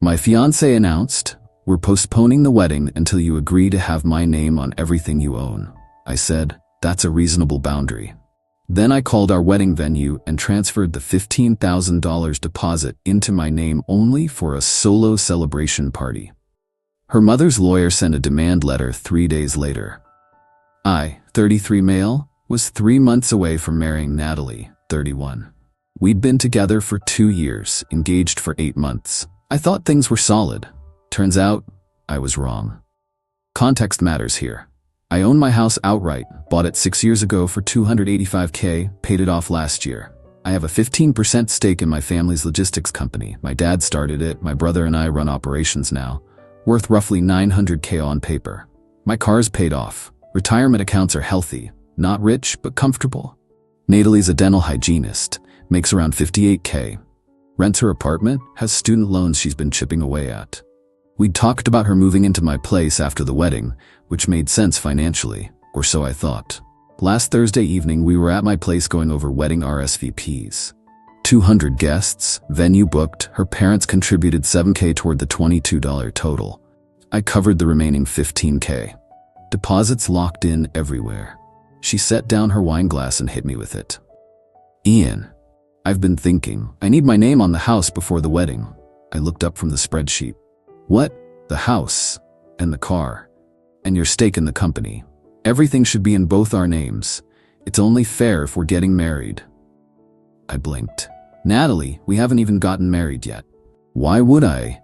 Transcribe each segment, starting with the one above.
My fiancé announced, "We're postponing the wedding until you agree to have my name on everything you own." I said, "That's a reasonable boundary." Then I called our wedding venue and transferred the $15,000 deposit into my name only for a solo celebration party. Her mother's lawyer sent a demand letter 3 days later. I, 33 male, was 3 months away from marrying Natalie, 31. We'd been together for 2 years, engaged for 8 months. I thought things were solid. Turns out, I was wrong. Context matters here. I own my house outright, bought it 6 years ago for $285K, paid it off last year. I have a 15% stake in my family's logistics company. My dad started it, my brother and I run operations now, worth roughly $900K on paper. My car's paid off. Retirement accounts are healthy, not rich, but comfortable. Natalie's a dental hygienist, makes around $58K. Rents her apartment, has student loans she's been chipping away at. We'd talked about her moving into my place after the wedding, which made sense financially, or so I thought. Last Thursday evening, we were at my place going over wedding RSVPs. 200 guests, venue booked, her parents contributed $7K toward the $22 total. I covered the remaining $15K. Deposits locked in everywhere. She set down her wine glass and hit me with it. "Ian, I've been thinking, I need my name on the house before the wedding." I looked up from the spreadsheet. "What? The house? And the car? And your stake in the company? Everything should be in both our names. It's only fair if we're getting married." I blinked. "Natalie, we haven't even gotten married yet." "Why would I?"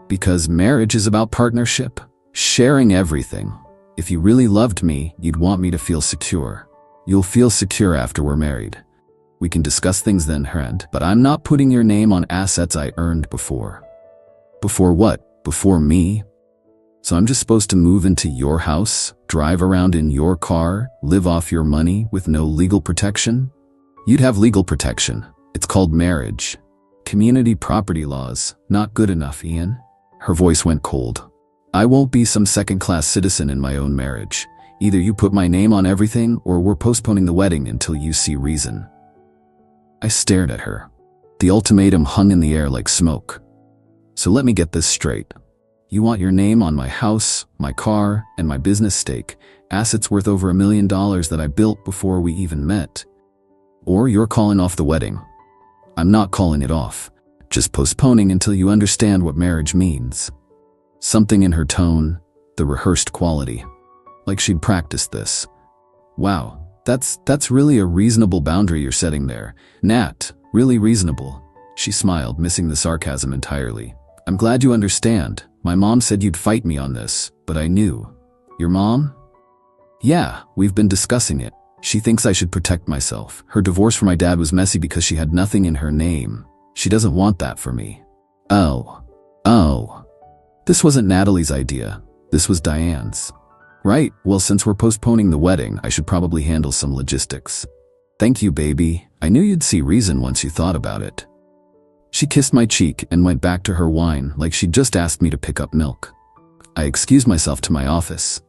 "Because marriage is about partnership, sharing everything. If you really loved me, you'd want me to feel secure. You'll feel secure after we're married. We can discuss things then, friend, but I'm not putting your name on assets I earned before." "Before what? Before me? So I'm just supposed to move into your house, drive around in your car, live off your money with no legal protection?" "You'd have legal protection. It's called marriage. Community property laws, not good enough, Ian." Her voice went cold. "I won't be some second-class citizen in my own marriage. Either you put my name on everything or we're postponing the wedding until you see reason." I stared at her. The ultimatum hung in the air like smoke. "So let me get this straight. You want your name on my house, my car, and my business stake, assets worth over $1 million that I built before we even met. Or you're calling off the wedding." "I'm not calling it off, just postponing until you understand what marriage means." Something in her tone, the rehearsed quality, like she'd practiced this. "Wow, that's really a reasonable boundary you're setting there, Nat, really reasonable." She smiled, missing the sarcasm entirely. "I'm glad you understand. My mom said you'd fight me on this, but I knew." "Your mom?" "Yeah, we've been discussing it. She thinks I should protect myself. Her divorce from my dad was messy because she had nothing in her name. She doesn't want that for me." Oh. This wasn't Natalie's idea. This was Diane's. "Right, well, since we're postponing the wedding, I should probably handle some logistics." "Thank you, baby. I knew you'd see reason once you thought about it." She kissed my cheek and went back to her wine like she'd just asked me to pick up milk. I excused myself to my office.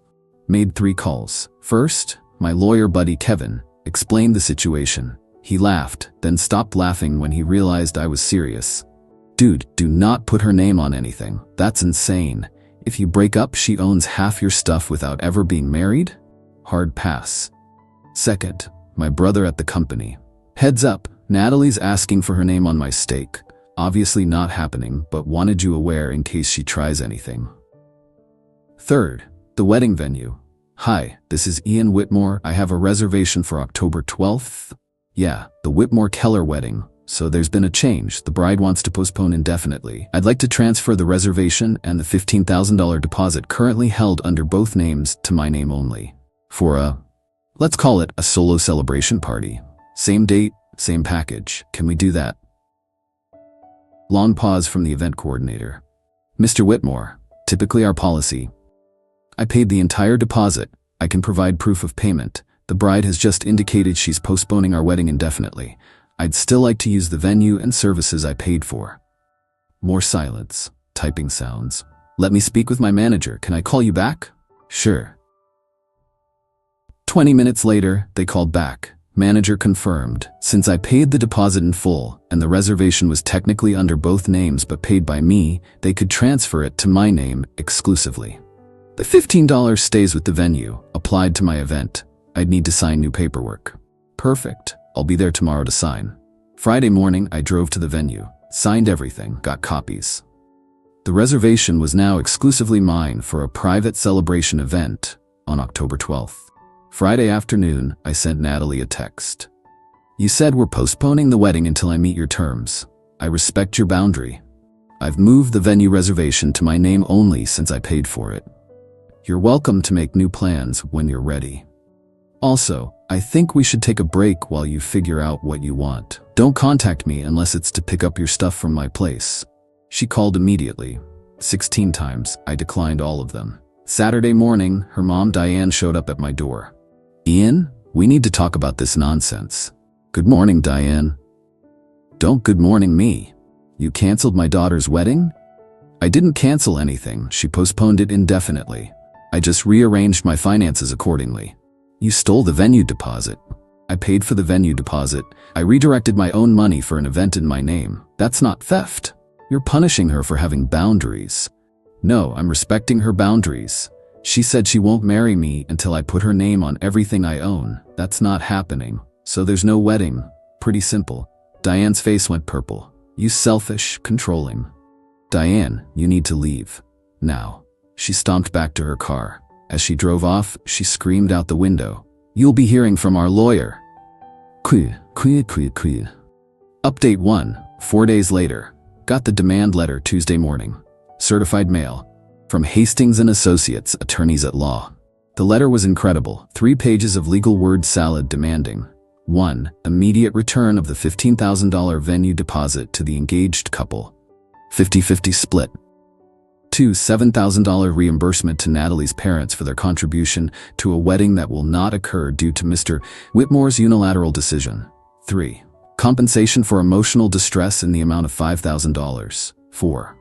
Made 3 calls. First, my lawyer buddy Kevin explained the situation. He laughed, then stopped laughing when he realized I was serious. "Dude, do not put her name on anything. That's insane. If you break up, she owns half your stuff without ever being married? Hard pass." Second, my brother at the company. "Heads up, Natalie's asking for her name on my stake. Obviously not happening, but wanted you aware in case she tries anything." Third, the wedding venue. "Hi, this is Ian Whitmore. I have a reservation for October 12th. Yeah, the Whitmore Keller wedding. So there's been a change. The bride wants to postpone indefinitely. I'd like to transfer the reservation and the $15,000 deposit currently held under both names to my name only. For let's call it a solo celebration party. Same date, same package. Can we do that?" Long pause from the event coordinator. "Mr. Whitmore, typically our policy." I paid the entire deposit. I can provide proof of payment. The bride has just indicated she's postponing our wedding indefinitely. I'd still like to use the venue and services I paid for. More silence, typing sounds. "Let me speak with my manager. Can I call you back?" "Sure." 20 minutes later, they called back. Manager confirmed. Since I paid the deposit in full, and the reservation was technically under both names but paid by me, they could transfer it to my name exclusively. The $15 stays with the venue, applied to my event. I'd need to sign new paperwork. Perfect. I'll be there tomorrow to sign. Friday morning, I drove to the venue, signed everything, got copies. The reservation was now exclusively mine for a private celebration event on October 12th. Friday afternoon, I sent Natalie a text. You said we're postponing the wedding until I meet your terms. I respect your boundary. I've moved the venue reservation to my name only since I paid for it. You're welcome to make new plans when you're ready. Also, I think we should take a break while you figure out what you want. Don't contact me unless it's to pick up your stuff from my place. She called immediately. 16 times, I declined all of them. Saturday morning, her mom Diane showed up at my door. Ian, we need to talk about this nonsense. Good morning, Diane. Don't good morning me. You canceled my daughter's wedding? I didn't cancel anything, she postponed it indefinitely. I just rearranged my finances accordingly. You stole the venue deposit. I paid for the venue deposit. I redirected my own money for an event in my name. That's not theft. You're punishing her for having boundaries. No, I'm respecting her boundaries. She said she won't marry me until I put her name on everything I own. That's not happening. So there's no wedding. Pretty simple. Diane's face went purple. You selfish, controlling. Diane, you need to leave. Now. She stomped back to her car. As she drove off, she screamed out the window. You'll be hearing from our lawyer. Qley. Update 1. 4 days later. Got the demand letter Tuesday morning. Certified mail. From Hastings & Associates, attorneys at law. The letter was incredible. 3 pages of legal word salad demanding 1. Immediate return of the $15,000 venue deposit to the engaged couple. 50-50 split. 2. $7,000 reimbursement to Natalie's parents for their contribution to a wedding that will not occur due to Mr. Whitmore's unilateral decision. 3. Compensation for emotional distress in the amount of $5,000. 4.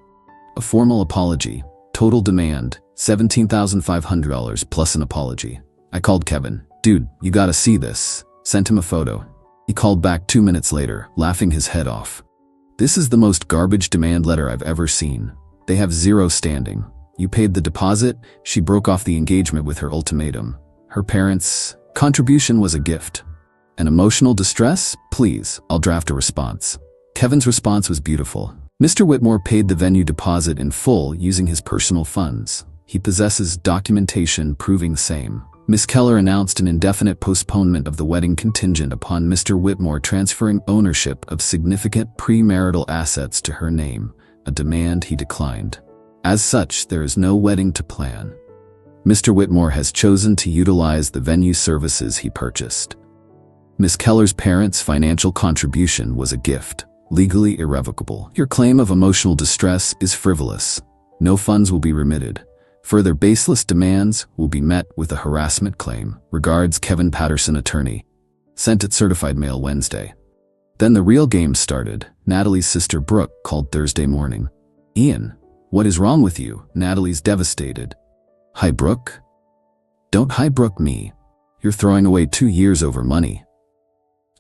A formal apology. Total demand, $17,500 plus an apology. I called Kevin. Dude, you gotta see this. Sent him a photo. He called back 2 minutes later, laughing his head off. This is the most garbage demand letter I've ever seen. They have 0 standing. You paid the deposit, she broke off the engagement with her ultimatum. Her parents' contribution was a gift. An emotional distress? Please, I'll draft a response. Kevin's response was beautiful. Mr. Whitmore paid the venue deposit in full using his personal funds. He possesses documentation proving same. Ms. Keller announced an indefinite postponement of the wedding contingent upon Mr. Whitmore transferring ownership of significant premarital assets to her name, a demand he declined. As such, there is no wedding to plan. Mr. Whitmore has chosen to utilize the venue services he purchased. Ms. Keller's parents' financial contribution was a gift, legally irrevocable. Your claim of emotional distress is frivolous. No funds will be remitted. Further baseless demands will be met with a harassment claim. Regards, Kevin Patterson, attorney. Sent it certified mail Wednesday. Then the real game started. Natalie's sister Brooke called Thursday morning. Ian, what is wrong with you? Natalie's devastated. Hi, Brooke. Don't hi Brooke me. You're throwing away 2 years over money.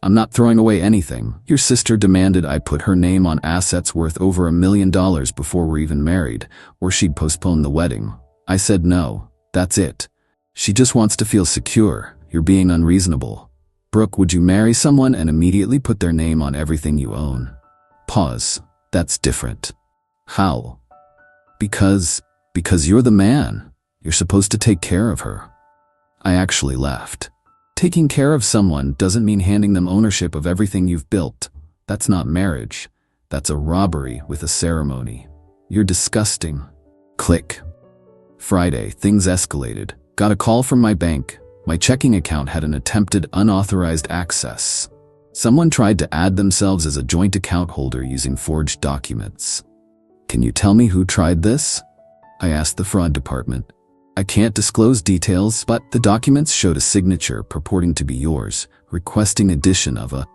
I'm not throwing away anything. Your sister demanded I put her name on assets worth over $1 million before we're even married, or she'd postpone the wedding. I said no. That's it. She just wants to feel secure. You're being unreasonable. Brooke, would you marry someone and immediately put their name on everything you own? Pause. That's different. How? Because you're the man. You're supposed to take care of her. I actually laughed. Taking care of someone doesn't mean handing them ownership of everything you've built. That's not marriage. That's a robbery with a ceremony. You're disgusting. Click. Friday, things escalated. Got a call from my bank. My checking account had an attempted unauthorized access. Someone tried to add themselves as a joint account holder using forged documents. Can you tell me who tried this? I asked the fraud department. I can't disclose details, but the documents showed a signature purporting to be yours, requesting addition of a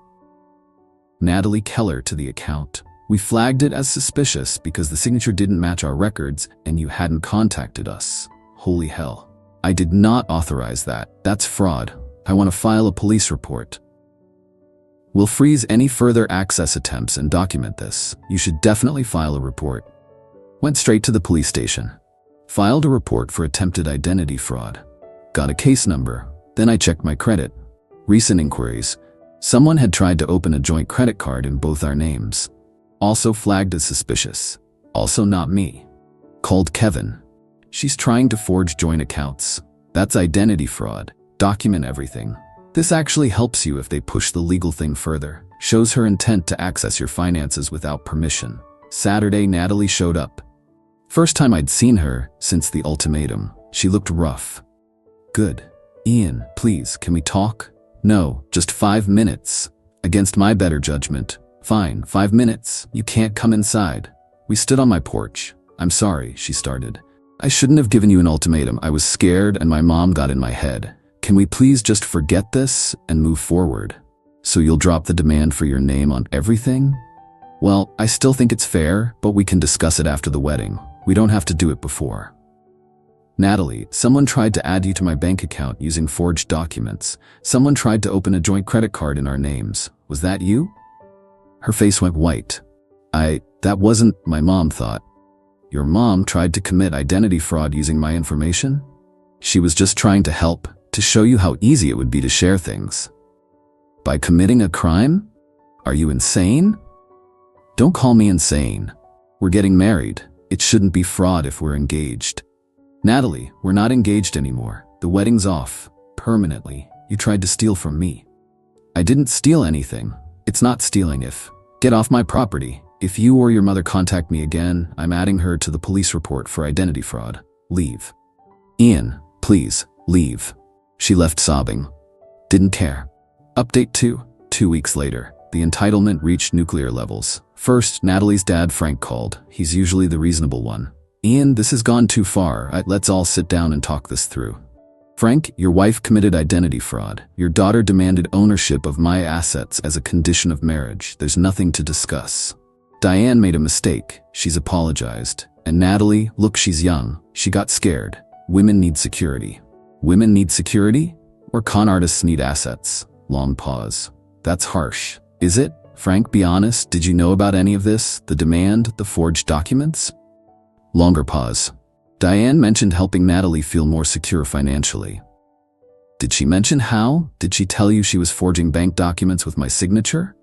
Natalie Keller to the account. We flagged it as suspicious because the signature didn't match our records and you hadn't contacted us. Holy hell. I did not authorize that. That's fraud. I want to file a police report. We'll freeze any further access attempts and document this. You should definitely file a report. Went straight to the police station. Filed a report for attempted identity fraud. Got a case number. Then I checked my credit. Recent inquiries. Someone had tried to open a joint credit card in both our names. Also flagged as suspicious. Also not me. Called Kevin. She's trying to forge joint accounts. That's identity fraud. Document everything. This actually helps you if they push the legal thing further. Shows her intent to access your finances without permission. Saturday, Natalie showed up. First time I'd seen her since the ultimatum. She looked rough. Good. Ian, please, can we talk? No, just 5 minutes. Against my better judgment. Fine, 5 minutes. You can't come inside. We stood on my porch. I'm sorry, she started. I shouldn't have given you an ultimatum. I was scared and my mom got in my head. Can we please just forget this and move forward? So you'll drop the demand for your name on everything? Well, I still think it's fair, but we can discuss it after the wedding. We don't have to do it before. Natalie, someone tried to add you to my bank account using forged documents. Someone tried to open a joint credit card in our names. Was that you? Her face went white. That wasn't, my mom thought. Your mom tried to commit identity fraud using my information? She was just trying to help, to show you how easy it would be to share things. By committing a crime? Are you insane? Don't call me insane. We're getting married. It shouldn't be fraud if we're engaged. Natalie, we're not engaged anymore. The wedding's off. Permanently. You tried to steal from me. I didn't steal anything. It's not stealing if. Get off my property. If you or your mother contact me again, I'm adding her to the police report for identity fraud. Leave. Ian, please, leave. She left sobbing. Didn't care. Update 2. 2 weeks later, the entitlement reached nuclear levels. First, Natalie's dad Frank called. He's usually the reasonable one. Ian, this has gone too far. Let's all sit down and talk this through. Frank, your wife committed identity fraud. Your daughter demanded ownership of my assets as a condition of marriage. There's nothing to discuss. Diane made a mistake. She's apologized. And Natalie, look, she's young. She got scared. Women need security. Women need security? Or con artists need assets? Long pause. That's harsh. Is it? Frank, be honest. Did you know about any of this? The demand, the forged documents? Longer pause. Diane mentioned helping Natalie feel more secure financially. Did she mention how? Did she tell you she was forging bank documents with my signature?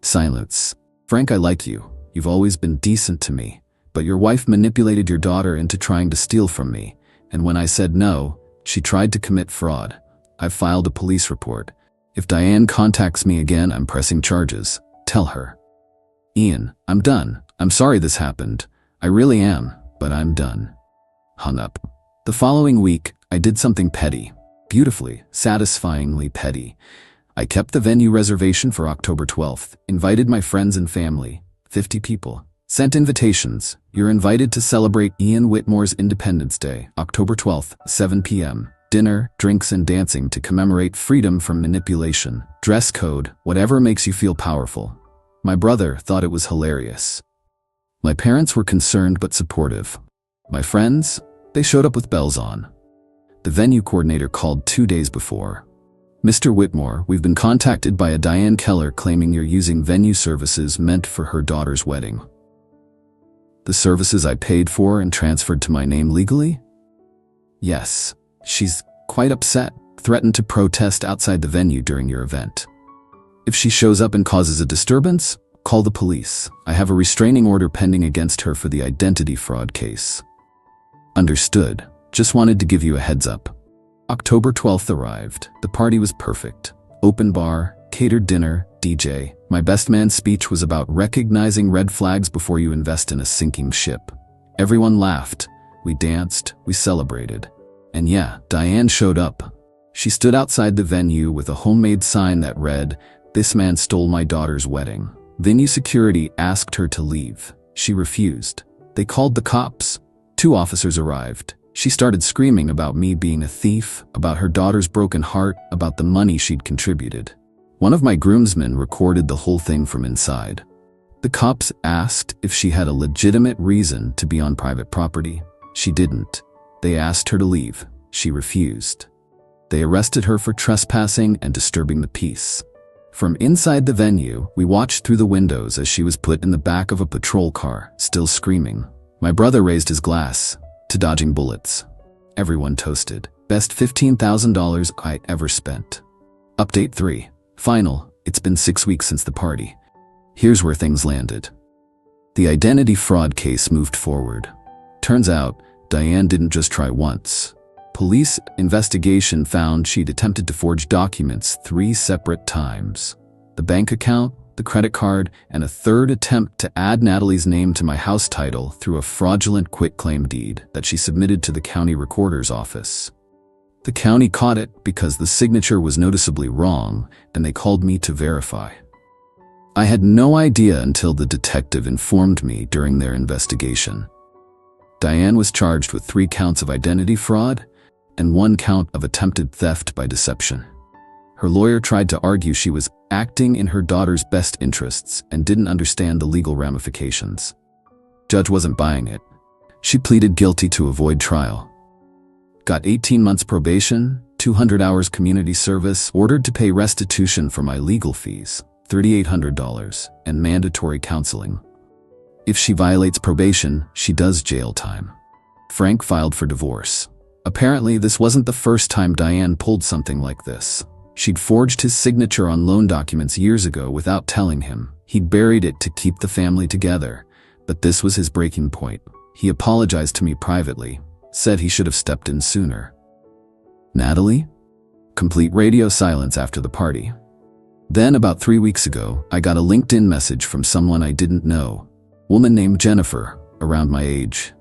Silence. Frank, I like you. You've always been decent to me. But your wife manipulated your daughter into trying to steal from me. And when I said no, she tried to commit fraud. I've filed a police report. If Diane contacts me again, I'm pressing charges. Tell her. Ian, I'm done. I'm sorry this happened. I really am, but I'm done. Hung up. The following week, I did something petty. Beautifully, satisfyingly petty. I kept the venue reservation for October 12th, invited my friends and family, 50 people. Sent invitations. You're invited to celebrate Ian Whitmore's Independence Day, October 12th, 7 p.m. Dinner, drinks and dancing to commemorate freedom from manipulation. Dress code, whatever makes you feel powerful. My brother thought it was hilarious. My parents were concerned but supportive. My friends, they showed up with bells on. The venue coordinator called 2 days before. Mr. Whitmore, we've been contacted by a Diane Keller claiming you're using venue services meant for her daughter's wedding. The services I paid for and transferred to my name legally? Yes. She's quite upset, threatened to protest outside the venue during your event. If she shows up and causes a disturbance, call the police. I have a restraining order pending against her for the identity fraud case. Understood. Just wanted to give you a heads up. October 12th arrived. The party was perfect. Open bar, catered dinner, DJ. My best man's speech was about recognizing red flags before you invest in a sinking ship. Everyone laughed. We danced. We celebrated. And yeah, Diane showed up. She stood outside the venue with a homemade sign that read, "This man stole my daughter's wedding." Venue security asked her to leave. She refused. They called the cops. 2 officers arrived. She started screaming about me being a thief, about her daughter's broken heart, about the money she'd contributed. One of my groomsmen recorded the whole thing from inside. The cops asked if she had a legitimate reason to be on private property. She didn't. They asked her to leave. She refused. They arrested her for trespassing and disturbing the peace. From inside the venue, we watched through the windows as she was put in the back of a patrol car, still screaming. My brother raised his glass to dodging bullets. Everyone toasted. Best $15,000 I ever spent. Update 3. Final. It's been 6 weeks since the party. Here's where things landed. The identity fraud case moved forward. Turns out, Diane didn't just try once. Police investigation found she'd attempted to forge documents 3 separate times. The bank account, the credit card, and a third attempt to add Natalie's name to my house title through a fraudulent quitclaim deed that she submitted to the county recorder's office. The county caught it because the signature was noticeably wrong, and they called me to verify. I had no idea until the detective informed me during their investigation. Diane was charged with 3 counts of identity fraud and 1 count of attempted theft by deception. Her lawyer tried to argue she was acting in her daughter's best interests and didn't understand the legal ramifications. Judge wasn't buying it. She pleaded guilty to avoid trial. Got 18 months probation, 200 hours community service, ordered to pay restitution for my legal fees, $3,800, and mandatory counseling. If she violates probation, she does jail time. Frank filed for divorce. Apparently, this wasn't the first time Diane pulled something like this. She'd forged his signature on loan documents years ago without telling him. He'd buried it to keep the family together, but this was his breaking point. He apologized to me privately, said he should have stepped in sooner. Natalie? Complete radio silence after the party. Then, about 3 weeks ago, I got a LinkedIn message from someone I didn't know. Woman named Jennifer, around my age.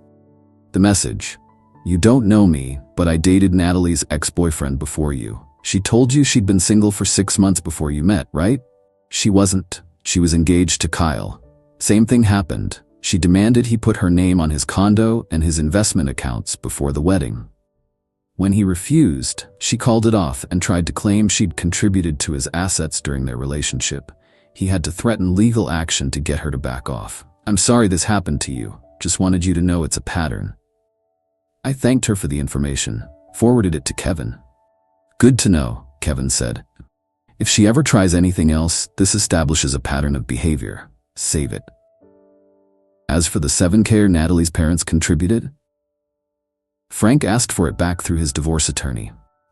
The message: "You don't know me, but I dated Natalie's ex-boyfriend before you. She told you she'd been single for 6 months before you met, right? She wasn't. She was engaged to Kyle. Same thing happened. She demanded he put her name on his condo and his investment accounts before the wedding. When he refused, she called it off and tried to claim she'd contributed to his assets during their relationship. He had to threaten legal action to get her to back off. I'm sorry this happened to you. Just wanted you to know it's a pattern." I thanked her for the information, forwarded it to Kevin. "Good to know," Kevin said. "If she ever tries anything else, this establishes a pattern of behavior. Save it." As for the $7,000 Natalie's parents contributed, Frank asked for it back through his divorce attorney.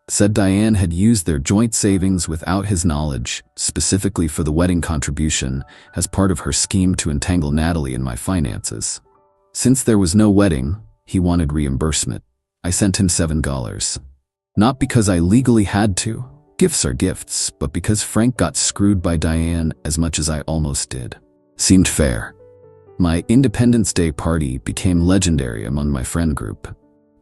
Said Diane had used their joint savings without his knowledge, specifically for the wedding contribution, as part of her scheme to entangle Natalie in my finances. Since there was no wedding, he wanted reimbursement. I sent him $7. Not because I legally had to. Gifts are gifts, but because Frank got screwed by Diane as much as I almost did. Seemed fair. My Independence Day party became legendary among my friend group.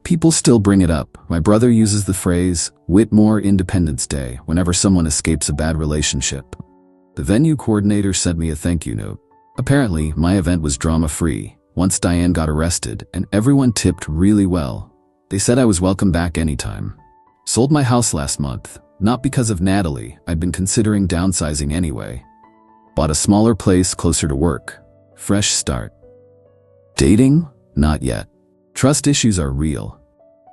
People still bring it up. My brother uses the phrase, "Whitmore Independence Day," whenever someone escapes a bad relationship. The venue coordinator sent me a thank you note. Apparently, my event was drama-free once Diane got arrested, and everyone tipped really well. They said I was welcome back anytime. Sold my house last month, not because of Natalie. I'd been considering downsizing anyway. Bought a smaller place closer to work. Fresh start. Dating? Not yet. Trust issues are real.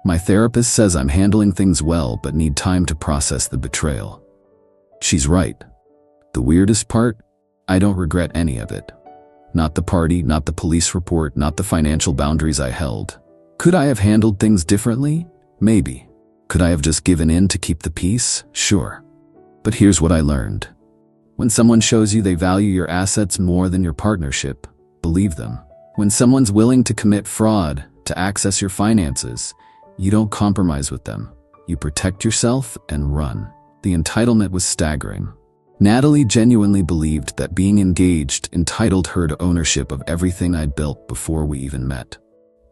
My therapist says I'm handling things well but need time to process the betrayal. She's right. The weirdest part? I don't regret any of it. Not the party, not the police report, not the financial boundaries I held. Could I have handled things differently? Maybe. Could I have just given in to keep the peace? Sure. But here's what I learned. When someone shows you they value your assets more than your partnership, believe them. When someone's willing to commit fraud to access your finances, you don't compromise with them. You protect yourself and run. The entitlement was staggering. Natalie genuinely believed that being engaged entitled her to ownership of everything I'd built before we even met.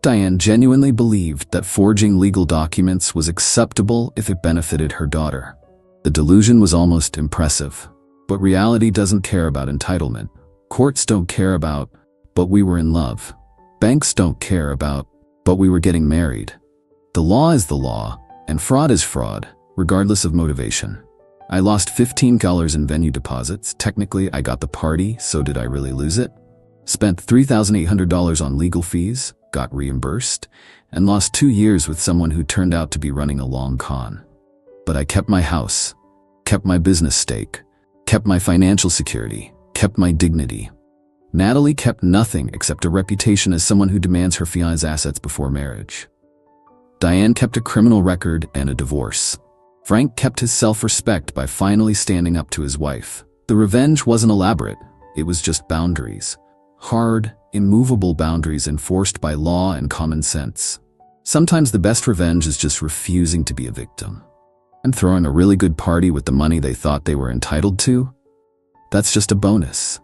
Diane genuinely believed that forging legal documents was acceptable if it benefited her daughter. The delusion was almost impressive. But reality doesn't care about entitlement. Courts don't care about, but we were in love. Banks don't care about, but we were getting married. The law is the law, and fraud is fraud, regardless of motivation. I lost $15 in venue deposits. Technically, I got the party, so did I really lose it? Spent $3,800 on legal fees, got reimbursed, and lost 2 years with someone who turned out to be running a long con. But I kept my house, kept my business stake, kept my financial security, kept my dignity. Natalie kept nothing except a reputation as someone who demands her fiancé's assets before marriage. Diane kept a criminal record and a divorce. Frank kept his self-respect by finally standing up to his wife. The revenge wasn't elaborate, it was just boundaries. Hard, immovable boundaries enforced by law and common sense. Sometimes the best revenge is just refusing to be a victim. And throwing a really good party with the money they thought they were entitled to? That's just a bonus.